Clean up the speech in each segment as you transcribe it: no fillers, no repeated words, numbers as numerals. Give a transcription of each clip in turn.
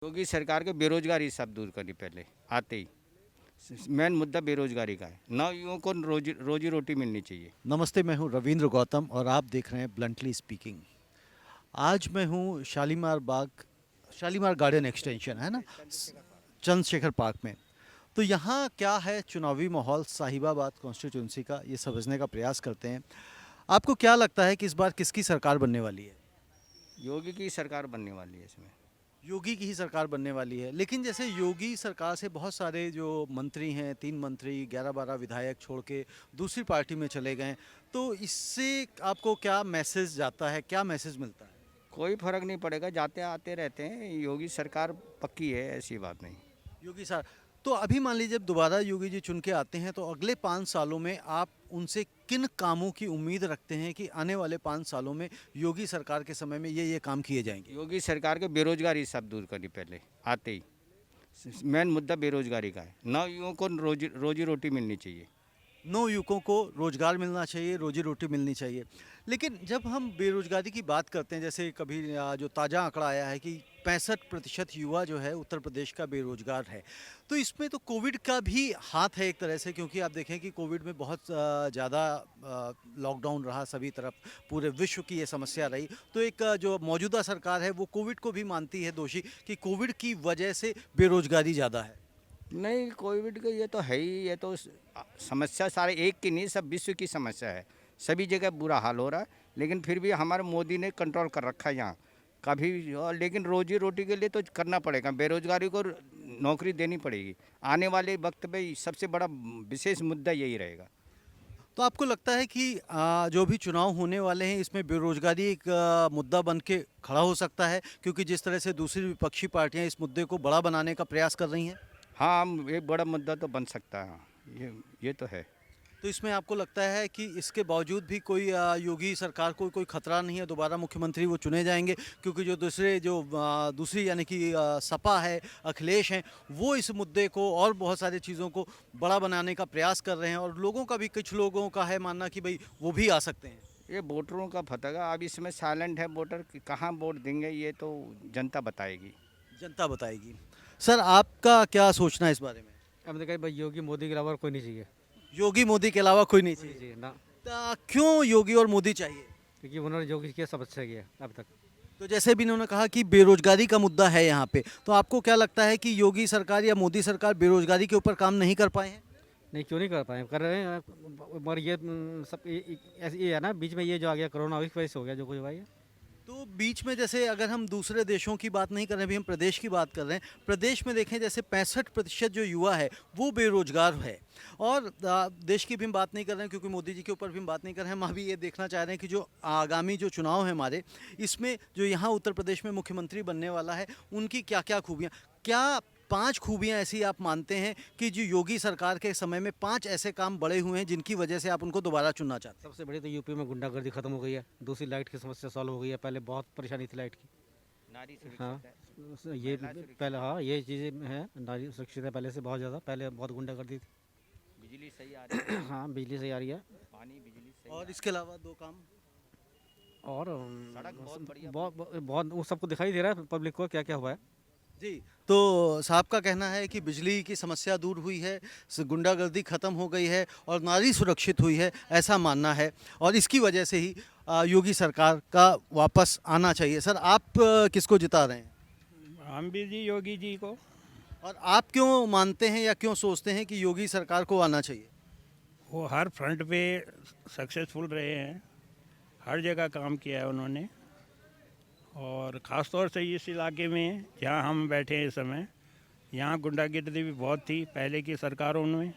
योगी सरकार के बेरोजगारी सब दूर करी पहले आते ही। मेन मुद्दा बेरोजगारी का है। नौ युवाओं को रोजी रोटी मिलनी चाहिए। नमस्ते, मैं हूं रविंद्र गौतम और आप देख रहे हैं ब्लंटली स्पीकिंग। आज मैं हूं शालीमार गार्डन एक्सटेंशन है ना, चंद्रशेखर पार्क में। तो यहाँ क्या है चुनावी माहौल साहिबाबाद कॉन्स्टिट्यूंसी का, ये समझने का प्रयास करते हैं। आपको क्या लगता है कि इस बार किसकी सरकार बनने वाली है? योगी की सरकार बनने वाली है इसमें। योगी की ही सरकार बनने वाली है, लेकिन जैसे योगी सरकार से बहुत सारे जो मंत्री हैं, 3 मंत्री 11-12 विधायक छोड़ के दूसरी पार्टी में चले गए, तो इससे आपको क्या मैसेज जाता है, क्या मैसेज मिलता है? कोई फर्क नहीं पड़ेगा, जाते आते रहते हैं। योगी सरकार पक्की है, ऐसी बात नहीं। योगी सर, तो अभी मान लीजिए जब दोबारा योगी जी चुन के आते हैं तो अगले 5 सालों में आप उनसे किन कामों की उम्मीद रखते हैं कि आने वाले 5 सालों में योगी सरकार के समय में ये काम किए जाएंगे? योगी सरकार के बेरोजगारी सब दूर करी पहले आते ही। मेन मुद्दा बेरोजगारी का है। नौ युवाओं को रोजी रोटी मिलनी चाहिए। 9 युवकों को रोजगार मिलना चाहिए, रोजी रोटी मिलनी चाहिए। लेकिन जब हम बेरोजगारी की बात करते हैं, जैसे कभी जो ताज़ा आंकड़ा आया है कि 65% युवा जो है उत्तर प्रदेश का बेरोजगार है। तो इसमें तो कोविड का भी हाथ है एक तरह से, क्योंकि आप देखें कि कोविड में बहुत ज़्यादा लॉकडाउन रहा सभी तरफ, पूरे विश्व की ये समस्या रही। तो एक जो मौजूदा सरकार है वो कोविड को भी मानती है दोषी कि कोविड की वजह से बेरोजगारी ज़्यादा है। नहीं, कोविड का ये तो है ही। ये तो समस्या सारे एक की नहीं, सब विश्व की समस्या है। सभी जगह बुरा हाल हो रहा है, लेकिन फिर भी हमारे मोदी ने कंट्रोल कर रखा है यहाँ कभी। और लेकिन रोजी रोटी के लिए तो करना पड़ेगा, बेरोजगारी को नौकरी देनी पड़ेगी। आने वाले वक्त में सबसे बड़ा विशेष मुद्दा यही रहेगा। तो आपको लगता है कि जो भी चुनाव होने वाले हैं इसमें बेरोजगारी एक मुद्दा बन के खड़ा हो सकता है, क्योंकि जिस तरह से दूसरी विपक्षी पार्टियां इस मुद्दे को बड़ा बनाने का प्रयास कर रही हैं? हाँ, एक बड़ा मुद्दा तो बन सकता है। हाँ, ये तो है। तो इसमें आपको लगता है कि इसके बावजूद भी कोई योगी सरकार को कोई खतरा नहीं है, दोबारा मुख्यमंत्री वो चुने जाएंगे? क्योंकि दूसरी यानी कि सपा है, अखिलेश हैं, वो इस मुद्दे को और बहुत सारी चीज़ों को बड़ा बनाने का प्रयास कर रहे हैं, और लोगों का भी, कुछ लोगों का है मानना कि भाई वो भी आ सकते हैं। ये वोटरों का फतगा। अब इसमें साइलेंट है वोटर कि कहाँ वोट देंगे, ये तो जनता बताएगी। जनता बताएगी। सर, आपका क्या सोचना है इस बारे में? हमने कहा भाई योगी मोदी के अलावा कोई नहीं चाहिए। योगी मोदी के अलावा कोई नहीं कोई नहीं चाहिए? चाहिए ना। क्यों योगी और मोदी चाहिए? क्योंकि उन्होंने जो कुछ किया सब अच्छा किया अब तक। तो जैसे भी इन्होंने कहा कि बेरोजगारी का मुद्दा है यहाँ पे, तो आपको क्या लगता है कि योगी सरकार या मोदी सरकार बेरोजगारी के ऊपर काम नहीं कर पाए हैं? नहीं, क्यों नहीं कर पाए, कर रहे हैं। मगर ये सब ऐसे ये है ना, बीच में ये जो आ गया कोरोना, उसकी वजह से हो गया जो कुछ भाई है। तो बीच में, जैसे अगर हम दूसरे देशों की बात नहीं कर रहे हैं, अभी हम प्रदेश की बात कर रहे हैं, प्रदेश में देखें जैसे 65% जो युवा है वो बेरोजगार है। और देश की भी हम बात नहीं कर रहे हैं, क्योंकि मोदी जी के ऊपर भी हम बात नहीं कर रहे हैं। हम अभी ये देखना चाह रहे हैं कि जो आगामी जो चुनाव है हमारे, इसमें जो यहाँ उत्तर प्रदेश में मुख्यमंत्री बनने वाला है, उनकी क्या क्या खूबियाँ, क्या 5 खूबियाँ ऐसी आप मानते हैं कि जो योगी सरकार के समय में 5 ऐसे काम बड़े हुए हैं जिनकी वजह से आप उनको दोबारा चुनना चाहते हैं? सबसे बड़ी तो यूपी में गुंडागर्दी खत्म हो गई है। दूसरी लाइट की समस्या सॉल्व हो गई है। पहले बहुत परेशानी थी लाइट की। नारी हाँ, सुरक्षित है। ये महिला सुरक्षित पहले, हाँ, ये चीज़ें हैं। नारी सुरक्षित है पहले से बहुत ज़्यादा। पहले बहुत गुंडागर्दी थी। बिजली सही आ रही है। हाँ, बिजली सही आ रही है। पानी बिजली सही और इसके अलावा 2 काम? और सड़क बहुत बढ़िया बहुत वो सबको दिखाई दे रहा है पब्लिक को क्या क्या हुआ है। जी। तो साहब का कहना है कि बिजली की समस्या दूर हुई है, गुंडागर्दी खत्म हो गई है और नारी सुरक्षित हुई है, ऐसा मानना है। और इसकी वजह से ही योगी सरकार का वापस आना चाहिए। सर, आप किसको जिता रहे हैं? हम भी जी योगी जी को। और आप क्यों मानते हैं या क्यों सोचते हैं कि योगी सरकार को आना चाहिए? वो हर फ्रंट पे सक्सेसफुल रहे हैं, हर जगह काम किया है उन्होंने। और ख़ास तौर से इस इलाके में जहाँ हम बैठे हैं इस समय, यहाँ गुंडागर्दी भी बहुत थी पहले की सरकारों में।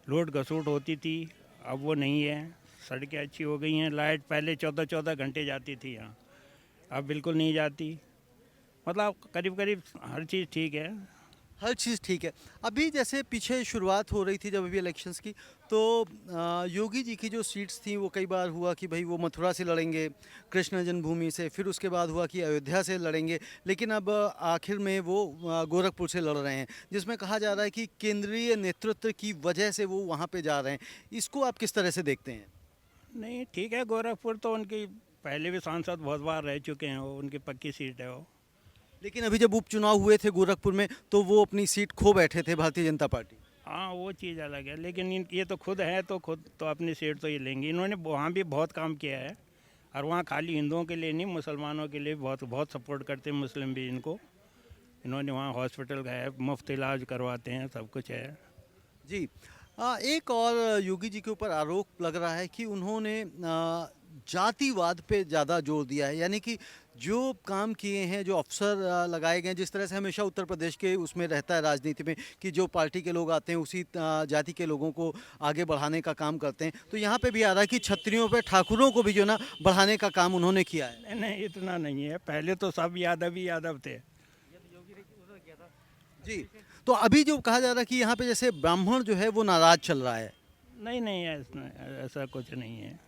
लूट घसूट होती थी, अब वो नहीं है। सड़कें अच्छी हो गई हैं। लाइट पहले 14-14 घंटे जाती थी यहाँ, अब बिल्कुल नहीं जाती। मतलब करीब करीब हर चीज़ ठीक है। हर चीज़ ठीक है। अभी जैसे पीछे शुरुआत हो रही थी जब अभी इलेक्शंस की, तो योगी जी की जो सीट्स थी वो कई बार हुआ कि भाई वो मथुरा से लड़ेंगे, कृष्ण जन्मभूमि से, फिर उसके बाद हुआ कि अयोध्या से लड़ेंगे, लेकिन अब आखिर में वो गोरखपुर से लड़ रहे हैं, जिसमें कहा जा रहा है कि केंद्रीय नेतृत्व की वजह से वो वहाँ पे जा रहे हैं। इसको आप किस तरह से देखते हैं? नहीं, ठीक है। गोरखपुर तो उनकी पहले भी सांसद बहुत बार रह चुके हैं, वो उनकी पक्की सीट है वो। लेकिन अभी जब उपचुनाव हुए थे गोरखपुर में तो वो अपनी सीट खो बैठे थे भारतीय जनता पार्टी। हाँ वो चीज़ अलग है, लेकिन ये तो खुद है तो खुद तो अपनी सीट तो ये लेंगे। इन्होंने वहाँ भी बहुत काम किया है, और वहाँ खाली हिंदुओं के लिए नहीं, मुसलमानों के लिए बहुत बहुत सपोर्ट करते हैं मुस्लिम भी इनको। इन्होंने वहाँ हॉस्पिटल का है, मुफ्त इलाज करवाते हैं, सब कुछ है। जी एक और योगी जी के ऊपर आरोप लग रहा है कि उन्होंने जातिवाद पे ज़्यादा जोर दिया है, यानी कि जो काम किए हैं, जो अफसर लगाए गए हैं, जिस तरह से हमेशा उत्तर प्रदेश के उसमें रहता है राजनीति में कि जो पार्टी के लोग आते हैं उसी जाति के लोगों को आगे बढ़ाने का काम करते हैं, तो यहाँ पे भी आ रहा है कि छत्रियों पे ठाकुरों को भी जो ना बढ़ाने का काम उन्होंने किया है। नहीं नहीं, इतना नहीं है, पहले तो सब यादव ही यादव थे। जी तो अभी जो कहा जा रहा है कि यहाँ पे जैसे ब्राह्मण जो है वो नाराज चल रहा है, नहीं नहीं, ऐसा कुछ नहीं है।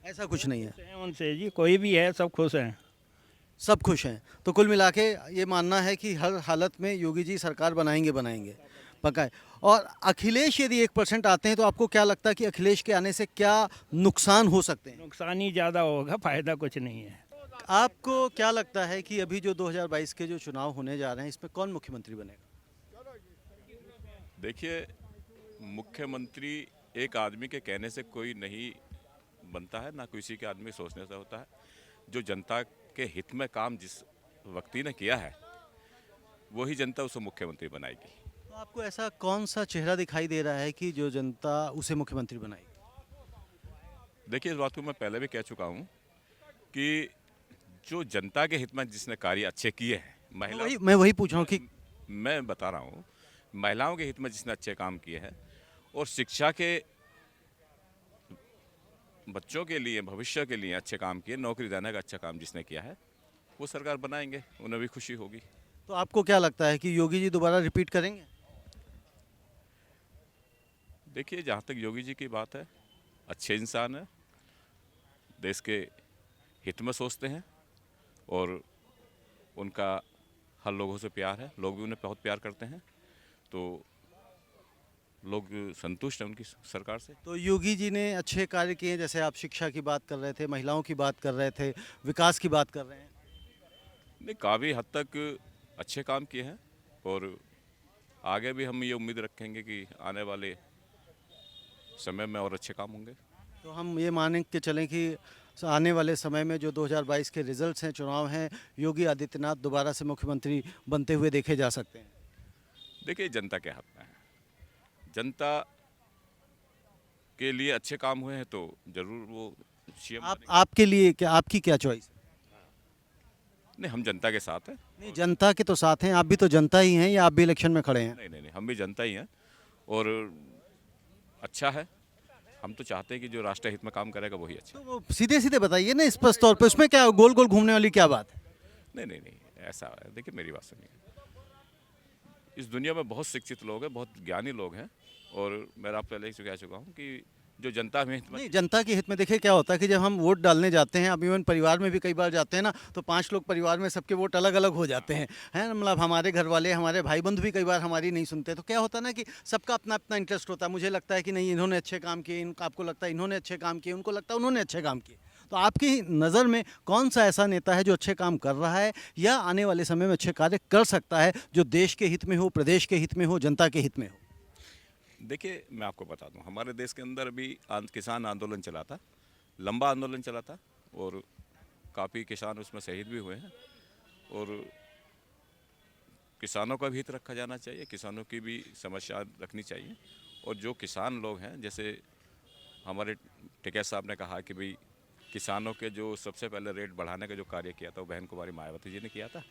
ऐसा कुछ नहीं है, खुश हैं उनसे जी, कोई भी है, सब खुश हैं। सब खुश हैं। तो कुल मिला के ये मानना है कि हर हालत में योगी जी सरकार बनाएंगे बनाएंगे, पक्का है। और अखिलेश यदि 1% आते हैं तो आपको क्या लगता है कि अखिलेश के आने से क्या नुकसान हो सकते हैं? नुकसान ही ज़्यादा होगा, फायदा कुछ नहीं है। आपको क्या लगता है कि अभी जो 2022 के जो चुनाव होने जा रहे हैं इसमें कौन मुख्यमंत्री बनेगा? देखिए, मुख्यमंत्री एक आदमी के कहने से कोई नहीं बनता है, ना किसी के आदमी सोचने से होता है। जो जनता के हित में काम जिस व्यक्ति ने किया है वही जनता उसे मुख्यमंत्री बनाएगी। तो आपको ऐसा कौन सा चेहरा दिखाई दे रहा है कि जो जनता उसे मुख्यमंत्री बनाएगी? देखिए, इस बात को मैं पहले भी कह चुका हूँ कि जो जनता के हित में जिसने कार्य अच्छे किए हैं, मैं वही पूछ रहा हूँ कि मैं बता रहा हूँ, महिलाओं के हित में जिसने अच्छे काम किए हैं और शिक्षा के बच्चों के लिए, भविष्य के लिए अच्छे काम किए, नौकरी देने का अच्छा काम जिसने किया है वो सरकार बनाएंगे, उन्हें भी खुशी होगी। तो आपको क्या लगता है कि योगी जी दोबारा रिपीट करेंगे? देखिए, जहाँ तक योगी जी की बात है, अच्छे इंसान है, देश के हित में सोचते हैं और उनका हर लोगों से प्यार है, लोग भी उन्हें बहुत प्यार करते हैं, तो लोग संतुष्ट हैं उनकी सरकार से। तो योगी जी ने अच्छे कार्य किए, जैसे आप शिक्षा की बात कर रहे थे, महिलाओं की बात कर रहे थे, विकास की बात कर रहे हैं। नहीं, काफ़ी हद तक अच्छे काम किए हैं और आगे भी हम ये उम्मीद रखेंगे कि आने वाले समय में और अच्छे काम होंगे। तो हम ये मान के चलें कि आने वाले समय में जो 2022 के रिजल्ट्स हैं, चुनाव हैं, योगी आदित्यनाथ दोबारा से मुख्यमंत्री बनते हुए देखे जा सकते हैं। देखिए, जनता के हाथ में है, जनता के लिए अच्छे काम हुए हैं तो जरूर वो सीएम आपके लिए क्या, आपकी क्या चॉइस? नहीं, हम जनता के साथ हैं। नहीं, जनता के तो साथ हैं, आप भी तो जनता ही हैं, या आप भी इलेक्शन में खड़े हैं? नहीं नहीं नहीं, हम भी जनता ही हैं और अच्छा है। हम तो चाहते हैं कि जो राष्ट्र हित में काम करेगा वही अच्छा। तो वो सीधे सीधे बताइए ना स्पष्ट तौर पे, उसमें क्या गोल गोल घूमने वाली क्या बात है? नहीं नहीं नहीं, ऐसा है। देखिए, मेरी बात सुनिए, इस दुनिया में बहुत शिक्षित लोग हैं, बहुत ज्ञानी लोग हैं और मैं आप पहले ही कह चुका हूँ कि जो जनता में हित में नहीं, जनता के हित में देखिए क्या होता है कि जब हम वोट डालने जाते हैं, अब इवन परिवार में भी कई बार जाते हैं ना, तो 5 लोग परिवार में, सबके वोट अलग अलग हो जाते हैं, है ना? मतलब हमारे घर वाले, हमारे भाई बंधु भी कई बार हमारी नहीं सुनते, तो क्या होता है ना कि सबका अपना अपना इंटरेस्ट होता है। मुझे लगता है कि नहीं, इन्होंने अच्छे काम किए, आपको लगता है इन्होंने अच्छे काम किए, उनको लगता है उन्होंने अच्छे काम किए। तो आपकी नज़र में कौन सा ऐसा नेता है जो अच्छे काम कर रहा है या आने वाले समय में अच्छे कार्य कर सकता है, जो देश के हित में हो, प्रदेश के हित में हो, जनता के हित में हो? देखिए, मैं आपको बता दूं, हमारे देश के अंदर भी किसान आंदोलन चला था, लंबा आंदोलन चला था और काफ़ी किसान उसमें शहीद भी हुए हैं और किसानों का भी हित रखा जाना चाहिए, किसानों की भी समस्या रखनी चाहिए। और जो किसान लोग हैं, जैसे हमारे टिकैत साहब ने कहा कि भाई किसानों के जो सबसे पहले रेट बढ़ाने का जो कार्य किया था वो बहन कुमारी मायावती जी ने किया था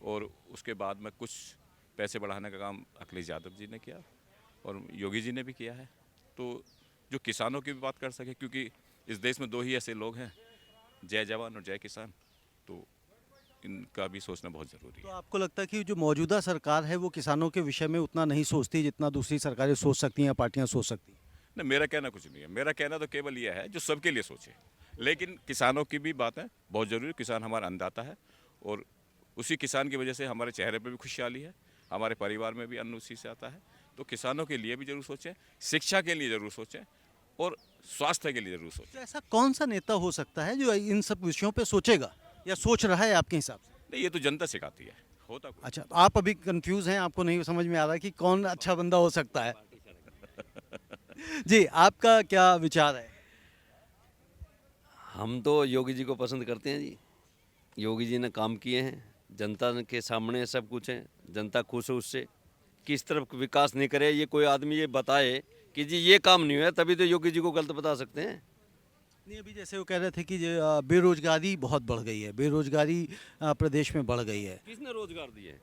और उसके बाद में कुछ पैसे बढ़ाने का काम अखिलेश यादव जी ने किया और योगी जी ने भी किया है। तो जो किसानों की भी बात कर सके, क्योंकि इस देश में 2 ही ऐसे लोग हैं, जय जवान और जय किसान, तो इनका भी सोचना बहुत ज़रूरी तो है। आपको लगता है कि जो मौजूदा सरकार है वो किसानों के विषय में उतना नहीं सोचती जितना दूसरी सरकारें सोच सकती हैं या पार्टियां सोच सकती हैं? नहीं, मेरा कहना कुछ नहीं है, मेरा कहना तो केवल यह है जो सबके लिए सोचे, लेकिन किसानों की भी बात है बहुत ज़रूरी। किसान हमारा अन्नदाता है और उसी किसान की वजह से हमारे चेहरे पर भी खुशहाली है, हमारे परिवार में भी अन्न उसी से आता है। तो किसानों के लिए भी जरूर सोचें, शिक्षा के लिए ज़रूर सोचें और स्वास्थ्य के लिए ज़रूर सोचें। तो ऐसा कौन सा नेता हो सकता है जो इन सब विषयों पे सोचेगा या सोच रहा है आपके हिसाब से? नहीं, ये तो जनता सिखाती है, होता कुछ अच्छा, तो आप अभी कंफ्यूज हैं, आपको नहीं समझ में आ रहा कि कौन अच्छा बंदा हो सकता है। जी, आपका क्या विचार है? हम तो योगी जी को पसंद करते हैं जी। योगी जी ने काम किए हैं, जनता के सामने सब कुछ है, जनता खुश है उससे। किस तरफ विकास नहीं करे ये कोई आदमी ये बताए कि जी ये काम नहीं हुआ, तभी तो योगी जी को गलत बता सकते हैं। नहीं, अभी जैसे वो कह रहे थे कि बेरोजगारी बहुत बढ़ गई है, बेरोजगारी प्रदेश में बढ़ गई है। किसने रोजगार दिए?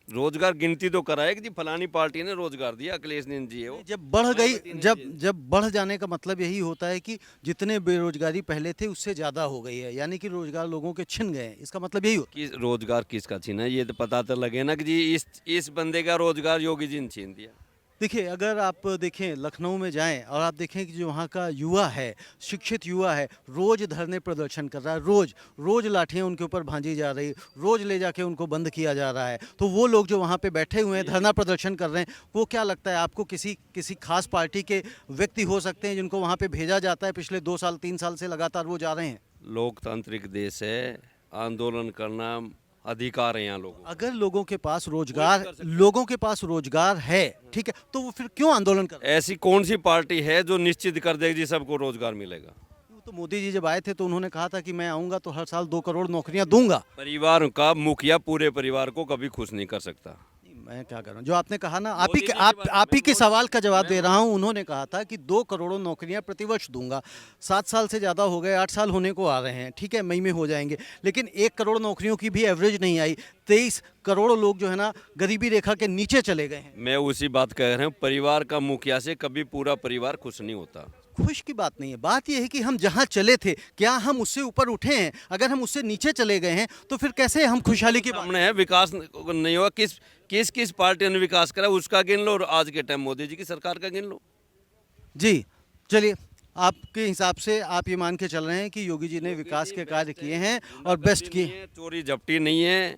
रोजगार गिनती तो कराए कि जी फलानी पार्टी ने रोजगार दिया, अखिलेश ने जी है वो। जब बढ़ गई, मायावती ने जब दिए। जब बढ़ जाने का मतलब यही होता है कि जितने बेरोजगारी पहले थे उससे ज़्यादा हो गई है, यानी कि रोजगार लोगों के छिन गए हैं, इसका मतलब यही होता किस रोजगार किसका छीना है, ये तो पता तो लगे ना कि जी इस बंदे का रोजगार योगी जी ने छीन दिया। है। देखिए, अगर आप देखें लखनऊ में जाएं और आप देखें कि जो वहाँ का युवा है, शिक्षित युवा है, रोज़ धरने प्रदर्शन कर रहा है, रोज़ लाठियाँ उनके ऊपर भांजी जा रही, रोज़ ले जाके उनको बंद किया जा रहा है। तो वो लोग जो वहाँ पे बैठे हुए हैं, धरना प्रदर्शन कर रहे हैं, वो क्या लगता है आपको किसी खास पार्टी के व्यक्ति हो सकते हैं जिनको वहाँ पे भेजा जाता है? पिछले 2 साल 3 साल से लगातार वो जा रहे हैं। लोकतांत्रिक देश है, आंदोलन करना अधिकार है यहाँ लोगों को। अगर लोगों के पास रोजगार है, ठीक है, तो वो फिर क्यों आंदोलन कर रहे हैं? ऐसी कौन सी पार्टी है जो निश्चित कर देगी जी सबको रोजगार मिलेगा? वो तो मोदी जी जब आए थे तो उन्होंने कहा था कि मैं आऊंगा तो हर साल 2 करोड़ नौकरियां दूंगा। परिवार का मुखिया पूरे परिवार को कभी खुश नहीं कर सकता। मैं क्या कर रहा हूँ, जो आपने कहा ना, मोदी जी की बात- आप ही के मैं- सवाल का जवाब दे रहा हूँ। उन्होंने कहा था कि 2 करोड़ नौकरियां प्रतिवर्ष दूंगा। 7 साल से ज़्यादा हो गए, 8 साल होने को आ रहे हैं, ठीक है, मई में हो जाएंगे, लेकिन 1 करोड़ नौकरियों की भी एवरेज नहीं आई। 23 करोड़ लोग जो है ना गरीबी रेखा के नीचे चले गए हैं। मैं उसी बात कह रहा हूँ, परिवार का मुखिया से कभी पूरा परिवार खुश नहीं होता। खुश की बात नहीं है, बात यह है कि हम जहाँ चले थे क्या हम उससे ऊपर उठे हैं? अगर हम उससे नीचे चले गए हैं तो फिर कैसे हम खुशहाली की बात? सामने है विकास नहीं हुआ, किस पार्टी ने विकास करा उसका गिन लो, और आज के टाइम मोदी जी की सरकार का गिन लो। जी, चलिए, आपके हिसाब से आप ये मान के चल रहे हैं कि योगी जी ने विकास के कार्य किए हैं और बेस्ट किए। नहीं है, चोरी झपटी नहीं है,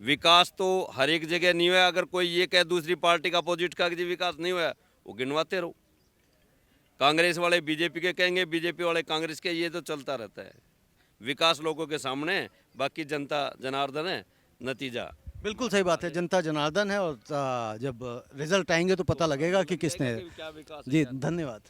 विकास तो हर एक जगह नहीं हुआ। अगर कोई ये कहे दूसरी पार्टी का अपोजिट का कि जी विकास नहीं हुआ, वो गिनवाते रहो। कांग्रेस वाले बीजेपी के कहेंगे, बीजेपी वाले कांग्रेस के, ये तो चलता रहता है। विकास लोगों के सामने है, बाकी जनता जनार्दन है, नतीजा। बिल्कुल सही बात है, जनता जनार्दन है और जब रिजल्ट आएंगे तो पता लगेगा कि किसने। क्या विकास है जी, क्या? धन्यवाद।